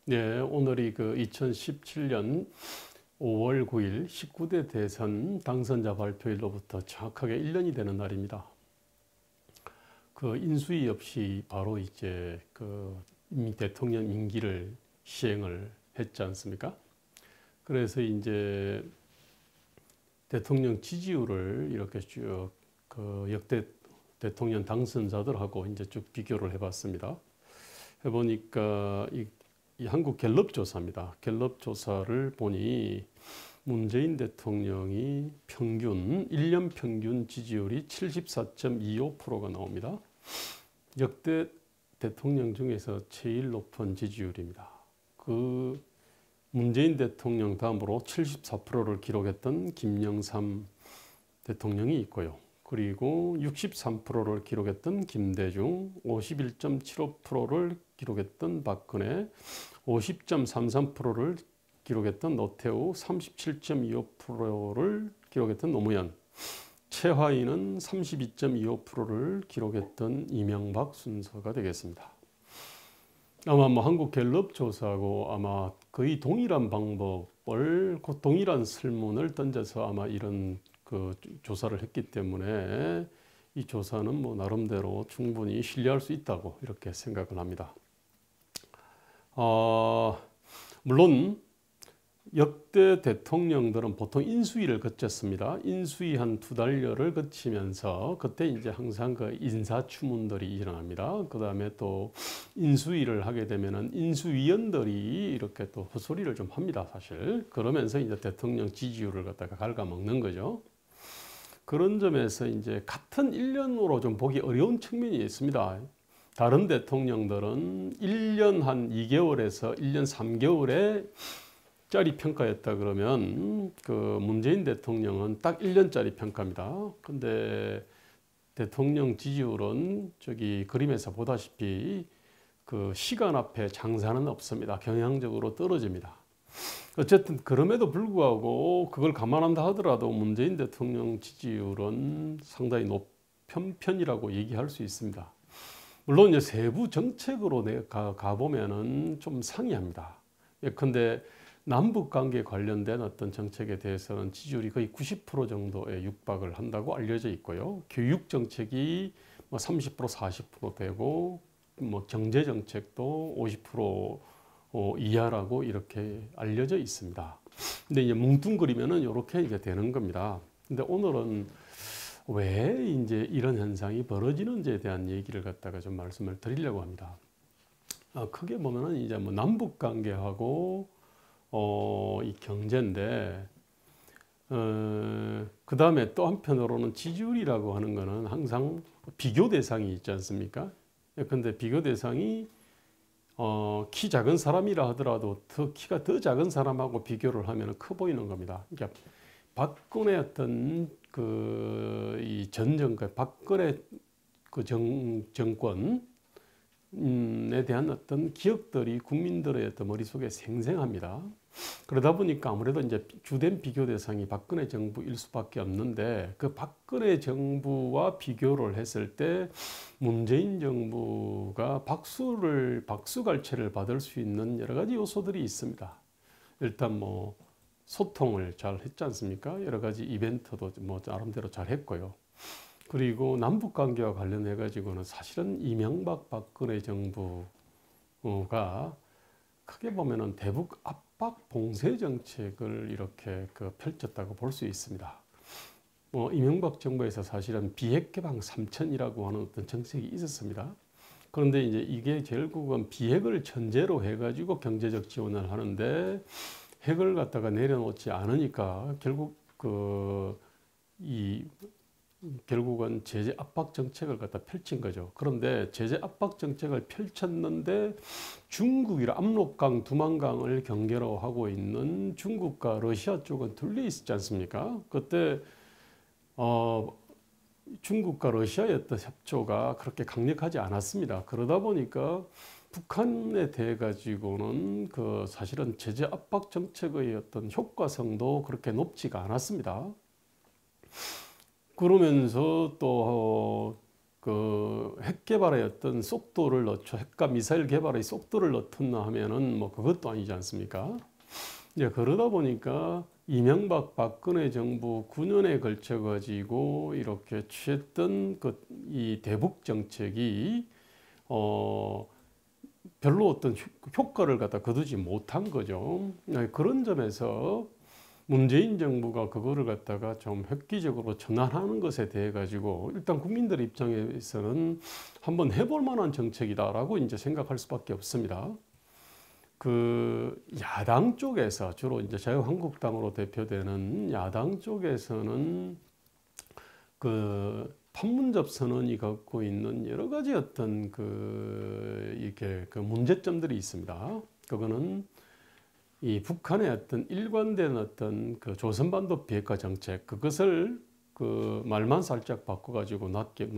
네, 오늘이 그 2017년 5월 9일 19대 대선 당선자 발표일로부터 정확하게 1년이 되는 날입니다. 그 인수위 없이 바로 이제 그 이미 대통령 임기를 시행을 했지 않습니까? 그래서 이제 대통령 지지율을 이렇게 쭉 그 역대 대통령 당선자들하고 이제 쭉 비교를 해봤습니다. 해보니까 이 한국 갤럽 조사입니다. 갤럽 조사를 보니 문재인 대통령이 평균 1년 평균 지지율이 74.25%가 나옵니다. 역대 대통령 중에서 제일 높은 지지율입니다. 그 문재인 대통령 다음으로 74%를 기록했던 김영삼 대통령이 있고요. 그리고 63%를 기록했던 김대중, 51.75%를 기록했던 박근혜, 50.33%를 기록했던 노태우, 37.25%를 기록했던 노무현, 최하위는 32.25%를 기록했던 이명박 순서가 되겠습니다. 아마 뭐 한국 갤럽 조사하고 아마 거의 동일한 방법을, 동일한 설문을 던져서 아마 이런 그 조사를 했기 때문에 이 조사는 뭐 나름대로 충분히 신뢰할 수 있다고 이렇게 생각을 합니다. 물론 역대 대통령들은 보통 인수위를 거쳤습니다. 인수위 한 2달여를 거치면서 그때 이제 항상 그 인사추문들이 일어납니다. 그 다음에 또 인수위를 하게 되면은 인수위원들이 이렇게 또 헛소리를 좀 합니다, 사실. 그러면서 이제 대통령 지지율을 갖다가 갉아먹는 거죠. 그런 점에서 이제 같은 1년으로 좀 보기 어려운 측면이 있습니다. 다른 대통령들은 1년 한 2개월에서 1년 3개월에 짜리 평가였다 그러면 그 문재인 대통령은 딱 1년짜리 평가입니다. 근데 대통령 지지율은 저기 그림에서 보다시피 그 시간 앞에 장사는 없습니다. 경향적으로 떨어집니다. 어쨌든 그럼에도 불구하고 그걸 감안한다 하더라도 문재인 대통령 지지율은 상당히 높은 편이라고 얘기할 수 있습니다. 물론 이제 세부 정책으로 가보면은 좀 상이합니다. 예컨대 남북 관계 관련된 어떤 정책에 대해서는 지지율이 거의 90% 정도에 육박을 한다고 알려져 있고요. 교육 정책이 뭐 30% 40% 되고 뭐 경제 정책도 50% 이하라고 이렇게 알려져 있습니다. 근데 이제 뭉뚱그리면은 이렇게 이제 되는 겁니다. 근데 오늘은 왜 이제 이런 현상이 벌어지는지에 대한 얘기를 갖다가 좀 말씀을 드리려고 합니다. 크게 보면은 이제 뭐 남북 관계하고 이 경제인데, 그 다음에 또 한편으로는 지지율이라고 하는 거는 항상 비교 대상이 있지 않습니까? 근데 비교 대상이 키 작은 사람이라 하더라도 키가 더 작은 사람하고 비교를 하면 커 보이는 겁니다. 그러니까 박근혜 어떤 이 전 정권, 박근혜 그 정권에 대한 어떤 기억들이 국민들의 어떤 머릿속에 생생합니다. 그러다 보니까 아무래도 이제 주된 비교 대상이 박근혜 정부일 수밖에 없는데 그 박근혜 정부와 비교를 했을 때 문재인 정부가 박수갈채를 받을 수 있는 여러 가지 요소들이 있습니다. 일단 뭐 소통을 잘 했지 않습니까? 여러 가지 이벤트도 뭐 나름대로 잘 했고요. 그리고 남북 관계와 관련해 가지고는 사실은 이명박 박근혜 정부가 크게 보면은 대북 압박 봉쇄 정책을 이렇게 펼쳤다고 볼 수 있습니다. 이명박 정부에서 사실은 비핵 개방 3천이라고 하는 어떤 정책이 있었습니다. 그런데 이제 이게 결국은 비핵을 전제로 해가지고 경제적 지원을 하는데 핵을 갖다가 내려놓지 않으니까 결국은 제재 압박 정책을 갖다 펼친 거죠. 그런데 제재 압박 정책을 펼쳤는데 중국이라 압록강, 두만강을 경계로 하고 있는 중국과 러시아 쪽은 둘려 있었지 않습니까? 그때 중국과 러시아의 어떤 협조가 그렇게 강력하지 않았습니다. 그러다 보니까 북한에 대해 가지고는 사실은 제재 압박 정책의 어떤 효과성도 그렇게 높지가 않았습니다. 그러면서 또 핵 개발의 어떤 속도를 늦춰 핵과 미사일 개발의 속도를 늦췄나 하면은 뭐 그것도 아니지 않습니까? 이제 그러다 보니까 이명박 박근혜 정부 9년에 걸쳐 가지고 이렇게 취했던 그 이 대북 정책이 별로 어떤 효과를 갖다 거두지 못한 거죠. 그런 점에서 문재인 정부가 그거를 갖다가 좀 획기적으로 전환하는 것에 대해 가지고 일단 국민들 입장에서는 한번 해볼 만한 정책이다라고 이제 생각할 수밖에 없습니다. 그 야당 쪽에서 주로 이제 자유한국당으로 대표되는 야당 쪽에서는 그 판문점 선언이 갖고 있는 여러 가지 어떤 이렇게 그 문제점들이 있습니다. 그거는 이 북한의 어떤 일관된 어떤 그 조선반도 비핵화 정책 그것을 그 말만 살짝 바꿔가지고 낮게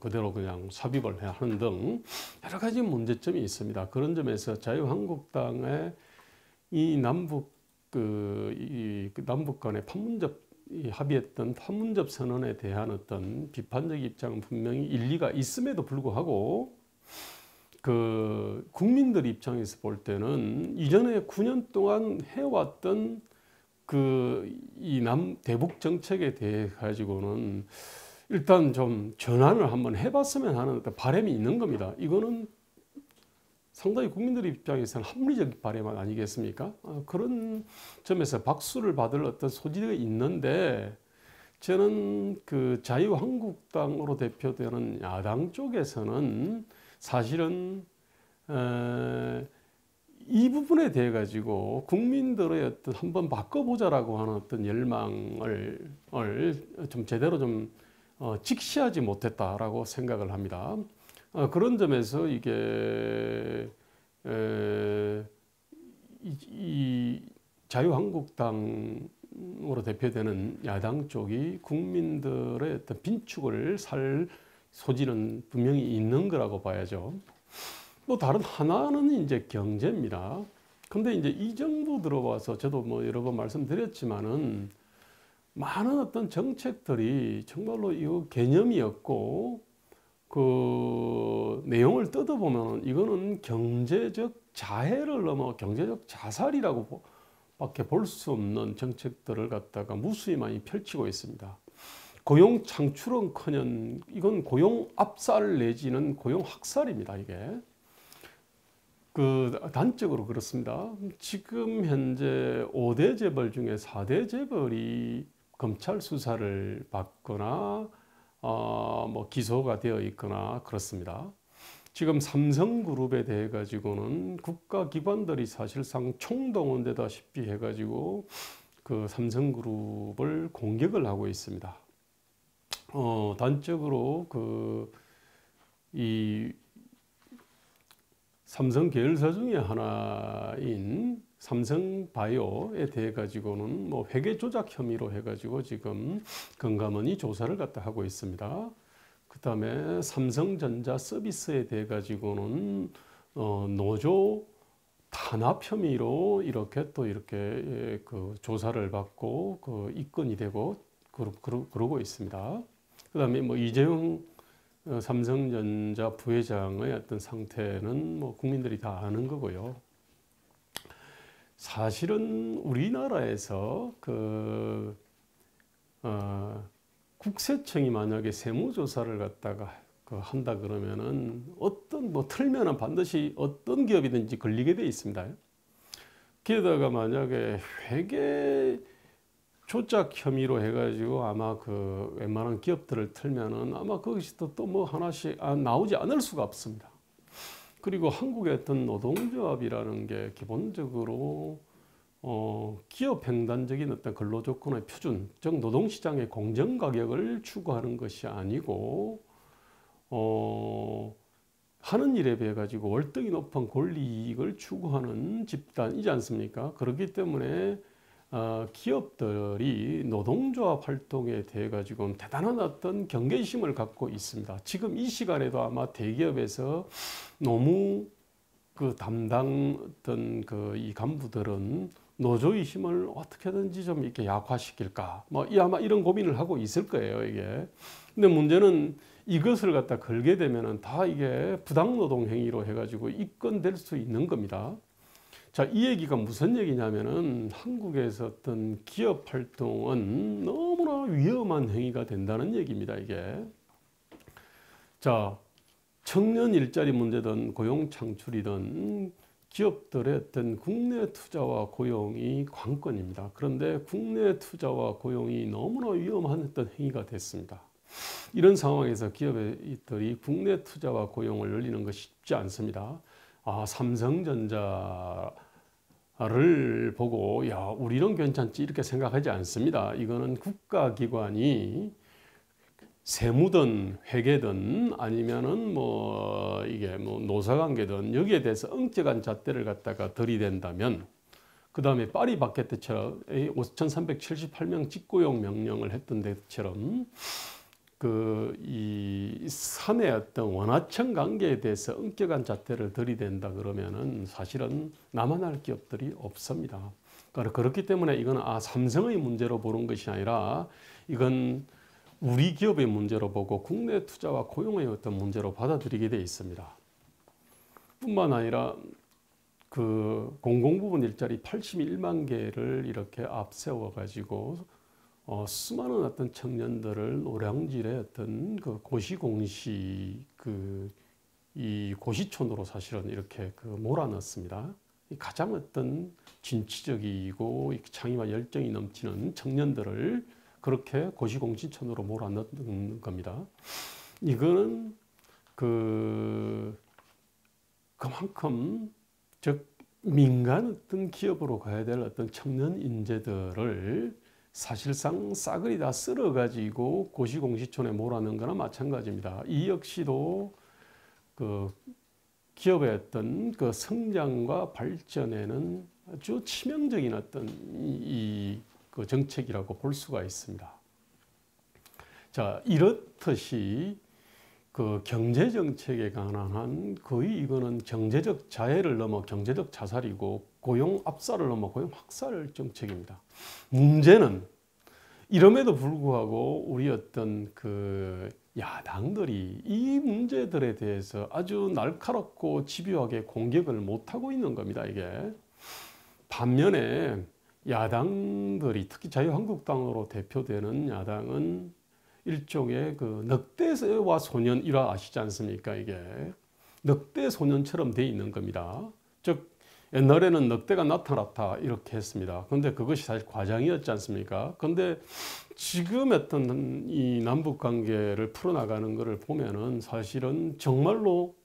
그대로 그냥 삽입을 하는 등 여러 가지 문제점이 있습니다. 그런 점에서 자유한국당의 이 남북 남북 간의 판문점 합의했던 판문점 선언에 대한 어떤 비판적 입장은 분명히 일리가 있음에도 불구하고 그 국민들 입장에서 볼 때는 이전에 9년 동안 해왔던 이 대북 정책에 대해 가지고는 일단 좀 전환을 한번 해봤으면 하는 어떤 바람이 있는 겁니다. 이거는 상당히 국민들 입장에서는 합리적 바람 아니겠습니까? 그런 점에서 박수를 받을 어떤 소지가 있는데 저는 그 자유한국당으로 대표되는 야당 쪽에서는 사실은 이 부분에 대해 가지고 국민들의 어떤 한번 바꿔보자라고 하는 어떤 열망을 좀 제대로 좀 직시하지 못했다라고 생각을 합니다. 그런 점에서 이게 이 자유한국당으로 대표되는 야당 쪽이 국민들의 어떤 빈축을 살 소지는 분명히 있는 거라고 봐야죠. 또 다른 하나는 이제 경제입니다. 근데 이제 이 정부 들어와서 저도 뭐 여러 번 말씀드렸지만은 많은 어떤 정책들이 정말로 이거 개념이 없고 그 내용을 뜯어보면 이거는 경제적 자해를 넘어 경제적 자살이라고 밖에 볼 수 없는 정책들을 갖다가 무수히 많이 펼치고 있습니다. 고용 창출은커녕 이건 고용 압살 내지는 고용 학살입니다. 이게 그 단적으로 그렇습니다. 지금 현재 5대 재벌 중에 4대 재벌이 검찰 수사를 받거나 뭐 기소가 되어 있거나 그렇습니다. 지금 삼성그룹에 대해 가지고는 국가기관들이 사실상 총동원되다시피 해가지고 그 삼성그룹을 공격을 하고 있습니다. 단적으로 이 삼성 계열사 중에 하나인 삼성바이오에 대해 가지고는 뭐 회계 조작 혐의로 해가지고 지금 금감원이 조사를 갖다 하고 있습니다. 그 다음에 삼성전자 서비스에 대해 가지고는 노조 탄압 혐의로 이렇게 그 조사를 받고 그 입건이 되고 그러고 있습니다. 그 다음에 뭐 이재용 삼성전자 부회장의 어떤 상태는 뭐 국민들이 다 아는 거고요. 사실은 우리나라에서 국세청이 만약에 세무조사를 갖다가 한다 그러면은 어떤 뭐 틀면은 반드시 어떤 기업이든지 걸리게 돼 있습니다. 게다가 만약에 회계 조작 혐의로 해가지고 아마 웬만한 기업들을 틀면은 아마 거기서 또 뭐 하나씩 나오지 않을 수가 없습니다. 그리고 한국의 어떤 노동조합이라는 게 기본적으로 기업 횡단적인 어떤 근로조건의 표준, 즉 노동시장의 공정가격을 추구하는 것이 아니고 하는 일에 비해 가지고 월등히 높은 권리이익을 추구하는 집단이지 않습니까? 그렇기 때문에 기업들이 노동조합 활동에 대해 가지고는 대단한 어떤 경계심을 갖고 있습니다. 지금 이 시간에도 아마 대기업에서 노무 담당 어떤 이 간부들은 노조의 힘을 어떻게든지 좀 이렇게 약화시킬까, 뭐 아마 이런 고민을 하고 있을 거예요, 이게. 근데 문제는 이것을 갖다 걸게 되면은 다 이게 부당노동 행위로 해가지고 입건될 수 있는 겁니다. 자, 이 얘기가 무슨 얘기냐면은 한국에서 어떤 기업 활동은 너무나 위험한 행위가 된다는 얘기입니다, 이게. 자, 청년 일자리 문제든 고용 창출이든 기업들의 어떤 국내 투자와 고용이 관건입니다. 그런데 국내 투자와 고용이 너무나 위험한 어떤 행위가 됐습니다. 이런 상황에서 기업들이 국내 투자와 고용을 늘리는 것이 쉽지 않습니다. 삼성전자를 보고 야, 우리는 괜찮지 이렇게 생각하지 않습니다. 이거는 국가기관이 세무든 회계든 아니면은 이게 노사관계든 여기에 대해서 엄격한 잣대를 갖다가 들이댄다면, 그 다음에 파리바게뜨 때처럼 5,378명 직고용 명령을 했던 데처럼 이 사내 어떤 원하청 관계에 대해서 엄격한 잣대를 들이댄다 그러면은 사실은 남아날 기업들이 없습니다. 그렇기 때문에 이건 삼성의 문제로 보는 것이 아니라 이건 우리 기업의 문제로 보고 국내 투자와 고용의 어떤 문제로 받아들이게 되어 있습니다. 뿐만 아니라 공공부문 일자리 81만 개를 이렇게 앞세워 가지고 수많은 어떤 청년들을 노량진의 어떤 고시공시 이 고시촌으로 사실은 이렇게 몰아넣습니다. 가장 어떤 진취적이고 창의와 열정이 넘치는 청년들을 그렇게 고시공시촌으로 몰아넣는 겁니다. 이거는 그만큼 즉 민간 어떤 기업으로 가야 될 어떤 청년 인재들을 사실상 싸그리 다 쓸어가지고 고시공시촌에 몰아넣는 거나 마찬가지입니다. 이 역시도 기업의 어떤 성장과 발전에는 아주 치명적인 어떤 정책이라고 볼 수가 있습니다. 자, 이렇듯이 경제 정책에 관한 거의 이거는 경제적 자해를 넘어 경제적 자살이고 고용 압살을 넘어 고용 확살 정책입니다. 문제는 이럼에도 불구하고 우리 어떤 야당들이 이 문제들에 대해서 아주 날카롭고 집요하게 공격을 못하고 있는 겁니다, 이게. 반면에 야당들이 특히 자유한국당으로 대표되는 야당은 일종의 늑대와 소년 일화 아시지 않습니까? 이게 늑대 소년처럼 돼 있는 겁니다. 즉 옛날에는 늑대가 나타났다 이렇게 했습니다. 그런데 그것이 사실 과장이었지 않습니까? 그런데 지금 어떤 이 남북 관계를 풀어나가는 것을 보면은 사실은 정말로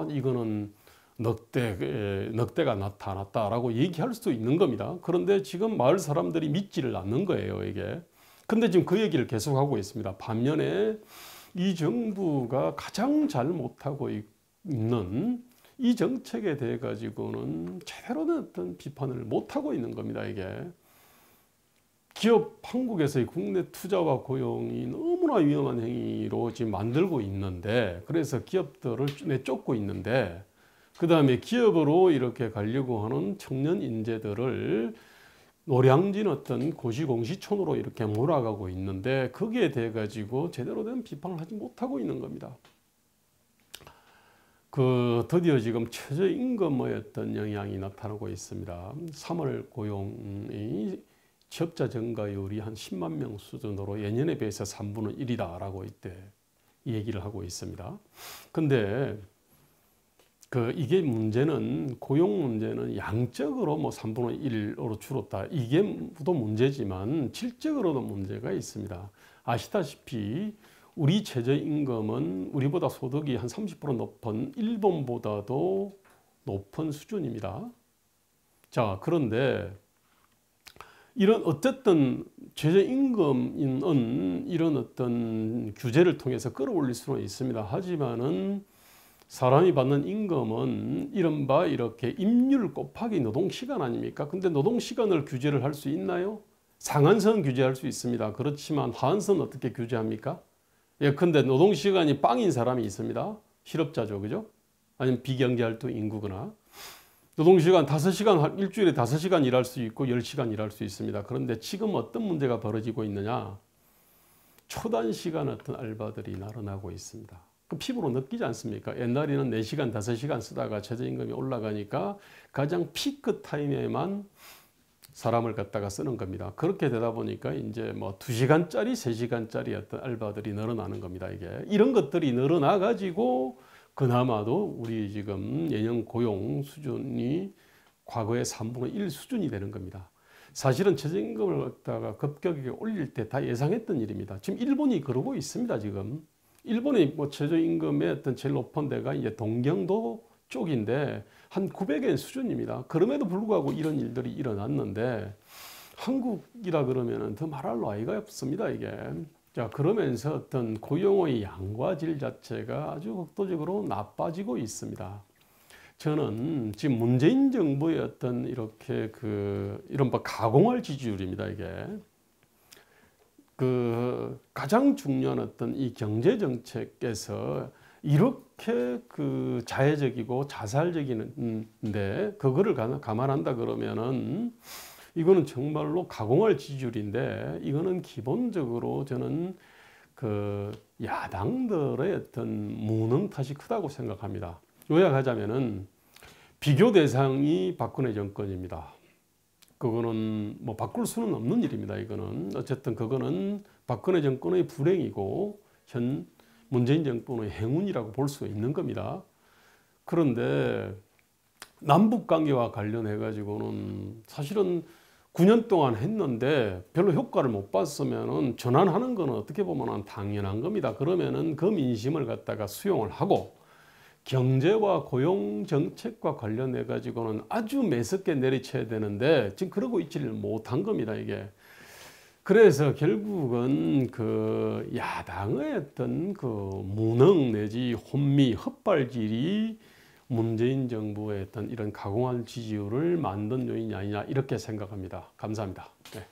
이거는 늑대가 나타났다라고 얘기할 수도 있는 겁니다. 그런데 지금 마을 사람들이 믿지를 않는 거예요, 이게. 근데 지금 그 얘기를 계속하고 있습니다. 반면에 이 정부가 가장 잘 못하고 있는 이 정책에 대해 가지고는 제대로 된 어떤 비판을 못하고 있는 겁니다, 이게. 한국에서의 국내 투자와 고용이 너무나 위험한 행위로 지금 만들고 있는데, 그래서 기업들을 내쫓고 있는데, 그 다음에 기업으로 이렇게 가려고 하는 청년 인재들을 노량진 어떤 고시공시촌으로 이렇게 몰아가고 있는데, 거기에 대해 가지고 제대로 된 비판을 하지 못하고 있는 겁니다. 드디어 지금 최저임금의 어떤 영향이 나타나고 있습니다. 3월 고용이 취업자 증가율이 한 10만 명 수준으로 예년에 비해서 3분의 1이다라고 이때 얘기를 하고 있습니다. 근데 이게 문제는 고용 문제는 양적으로 3분의 1으로 줄었다. 이게 또 문제지만 질적으로도 문제가 있습니다. 아시다시피 우리 최저임금은 우리보다 소득이 한 30% 높은 일본보다도 높은 수준입니다. 자, 그런데 이런 어쨌든 최저임금은 이런 어떤 규제를 통해서 끌어올릴 수는 있습니다. 하지만은 사람이 받는 임금은 이른바 이렇게 임률 곱하기 노동시간 아닙니까? 근데 노동시간을 규제를 할 수 있나요? 상한선 규제할 수 있습니다. 그렇지만 하한선 어떻게 규제합니까? 예컨대 노동시간이 빵인 사람이 있습니다. 실업자죠, 그죠? 아니면 비경제활동 인구거나. 노동시간 5시간, 일주일에 5시간 일할 수 있고 10시간 일할 수 있습니다. 그런데 지금 어떤 문제가 벌어지고 있느냐? 초단시간 어떤 알바들이 날아나고 있습니다. 그 피부로 느끼지 않습니까? 옛날에는 4시간, 5시간 쓰다가 최저임금이 올라가니까 가장 피크 타임에만 사람을 갖다가 쓰는 겁니다. 그렇게 되다 보니까 이제 뭐 2시간짜리, 3시간짜리 어떤 알바들이 늘어나는 겁니다. 이게 이런 것들이 늘어나 가지고 그나마도 우리 지금 예년 고용 수준이 과거의 3분의 1 수준이 되는 겁니다. 사실은 최저임금을 갖다가 급격하게 올릴 때 다 예상했던 일입니다. 지금 일본이 그러고 있습니다. 지금 일본의 뭐 최저임금의 어떤 제일 높은 데가 이제 동경도 쪽인데 한 900엔 수준입니다. 그럼에도 불구하고 이런 일들이 일어났는데 한국이라 그러면은 더 말할 나위가 없습니다. 이게. 자, 그러면서 어떤 고용의 양과 질 자체가 아주 극도적으로 나빠지고 있습니다. 저는 지금 문재인 정부의 어떤 이렇게 이른바 가공할 지지율입니다. 이게 가장 중요한 어떤 이 경제 정책에서 이렇게 자해적이고 자살적인데 그거를 감안한다 그러면은 이거는 정말로 가공할 지지율인데 이거는 기본적으로 저는 야당들의 어떤 무능 탓이 크다고 생각합니다. 요약하자면은 비교 대상이 박근혜 정권입니다. 그거는 뭐 바꿀 수는 없는 일입니다. 이거는 어쨌든 그거는 박근혜 정권의 불행이고 현 문재인 정권의 행운이라고 볼 수 있는 겁니다. 그런데 남북 관계와 관련해 가지고는 사실은 9년 동안 했는데 별로 효과를 못 봤으면은 전환하는 거는 어떻게 보면 당연한 겁니다. 그러면은 그 민심을 갖다가 수용을 하고 경제와 고용 정책과 관련해 가지고는 아주 매섭게 내리쳐야 되는데 지금 그러고 있지를 못한 겁니다. 이게. 그래서 결국은 야당의 어떤 무능 내지 혼미, 헛발질이 문재인 정부의 어떤 이런 가공한 지지율을 만든 요인이 아니냐 이렇게 생각합니다. 감사합니다. 네.